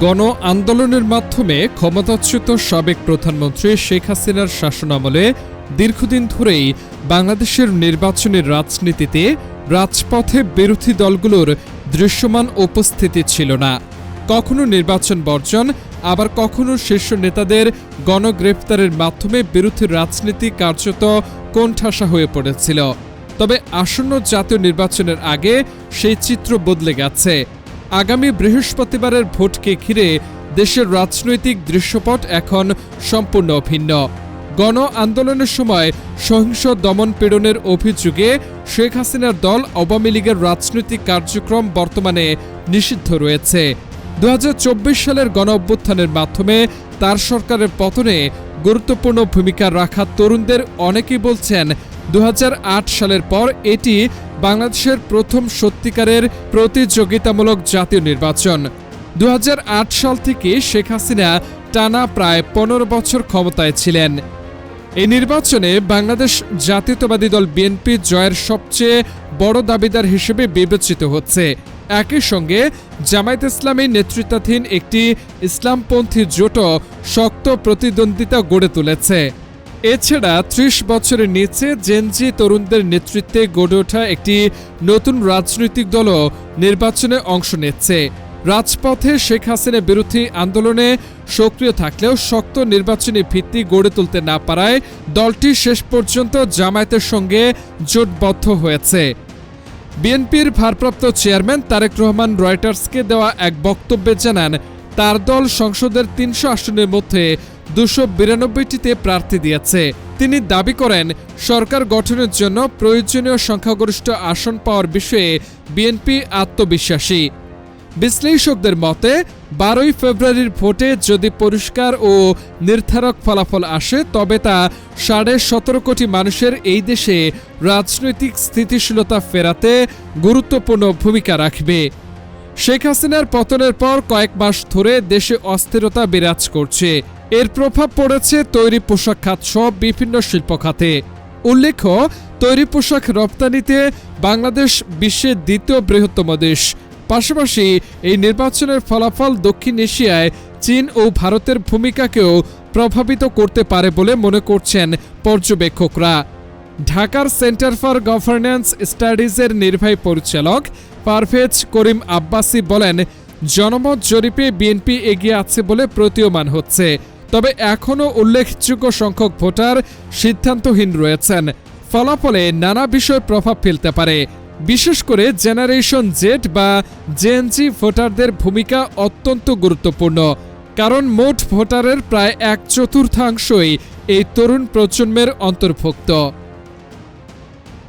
গণ আন্দোলনের মাধ্যমে ক্ষমতাচ্যুত সাবেক প্রধানমন্ত্রী শেখ হাসিনার শাসনামলে দীর্ঘদিন ধরেই বাংলাদেশের নির্বাচনী রাজনীতিতে রাজপথে বিরোধী দলগুলোর দৃশ্যমান উপস্থিতি ছিল না। কখনো নির্বাচন বর্জন, আবার কখনো শীর্ষ নেতাদের গণগ্রেফতারের মাধ্যমে বিরোধী রাজনীতি কার্যত কোণঠাসা হয়ে পড়েছিল। তবে আসন্ন জাতীয় নির্বাচনের আগে সেই চিত্র বদলে গেছে। আগামী বৃহস্পতিবারের ভোটকে ঘিরে দেশের রাজনৈতিক দৃশ্যপট এখন সম্পূর্ণ ভিন্ন। গণ আন্দোলনের সময় সহিংস দমন-পীড়নের অভিযোগে শেখ হাসিনার দল আওয়ামী লীগের রাজনৈতিক কার্যক্রম বর্তমানে নিষিদ্ধ রয়েছে। 2024 সালের গণ-অভ্যুত্থানের মাধ্যমে তার সরকারের পতনে গুরুত্বপূর্ণ ভূমিকা রাখা তরুণদের অনেকেই বলছেন 2008 সালের পর এটি বাংলাদেশের প্রথম সত্যিকারের প্রতিযোগিতামূলক জাতীয় নির্বাচন। 2008 সাল থেকে শেখ হাসিনা টানা প্রায় 15 বছর ক্ষমতায় ছিলেন। এই নির্বাচনে বাংলাদেশ জাতীয়তাবাদী দল বিএনপি জয়ের সবচেয়ে বড় দাবিদার হিসেবে বিবেচিত হচ্ছে। একই সঙ্গে জামায়াত ইসলামী নেতৃত্বাধীন একটি ইসলামপন্থী জোটও শক্ত প্রতিদ্বন্দ্বিতা গড়ে তুলেছে। এছাড়া 30 বছরের নিচে জেনজি তরুণদের নেতৃত্বে গড়ে ওঠা একটি নতুন রাজনৈতিক দলও নির্বাচনে অংশ নিচ্ছে। রাজপথে শেখ হাসিনা বিরোধী আন্দোলনে সক্রিয় থাকলেও শক্ত নির্বাচনী ভিত্তি গড়ে তুলতে না পারায় দলটি শেষ পর্যন্ত জামায়াতের সঙ্গে জোটবদ্ধ হয়েছে। বিএনপির ভারপ্রাপ্ত চেয়ারম্যান তারেক রহমান রয়টার্সকে দেওয়া এক বক্তব্যে জানান, তার দল সংসদের 300 আসনের মধ্যে 292টিতে প্রার্থী দিয়েছে। তিনি দাবি করেন, সরকার গঠনের জন্য প্রয়োজনীয় সংখ্যাগরিষ্ঠ আসন পাওয়ার বিষয়ে বিএনপি আত্মবিশ্বাসী। বিশ্লেষকদের মতে 12 ফেব্রুয়ারির ভোটে যদি পরিষ্কার ও নির্ধারক ফলাফল আসে তবে তা 17.5 কোটি মানুষের এই দেশে রাজনৈতিক স্থিতিশীলতা ফেরাতে গুরুত্বপূর্ণ ভূমিকা রাখবে। শেখ হাসিনার পতনের পর কয়েক মাস ধরে দেশে অস্থিরতা বিরাজ করছে। এর প্রভাব পড়েছে তৈরি পোশাক খাত সহ বিভিন্ন শিল্প খাতে। উল্লেখ্য, তৈরি পোশাক রপ্তানিতে বাংলাদেশ বিশ্বের দ্বিতীয় বৃহত্তম দেশ। পাশাপাশি এই নির্বাচনের ফলাফল দক্ষিণ এশিয়ায় চীন ও ভারতের ভূমিকাকেও প্রভাবিত করতে পারে বলে মনে করছেন পর্যবেক্ষকরা। ঢাকার সেন্টার ফর গভর্নেন্স স্টাডিজের নির্বাহী পরিচালক পারভেজ করিম আব্বাসি বলেন, জনমত জরিপে বিএনপি এগিয়ে আছে বলে প্রতীয়মান হচ্ছে। তবে এখনও উল্লেখযোগ্য সংখ্যক ভোটার সিদ্ধান্তহীন রয়েছেন। ফলাফলে নানা বিষয় প্রভাব ফেলতে পারে। বিশেষ করে জেনারেশন জেড বা জেএনজি ভোটারদের ভূমিকা অত্যন্ত গুরুত্বপূর্ণ, কারণ মোট ভোটারের প্রায় 1/4 এই তরুণ প্রজন্মের অন্তর্ভুক্ত।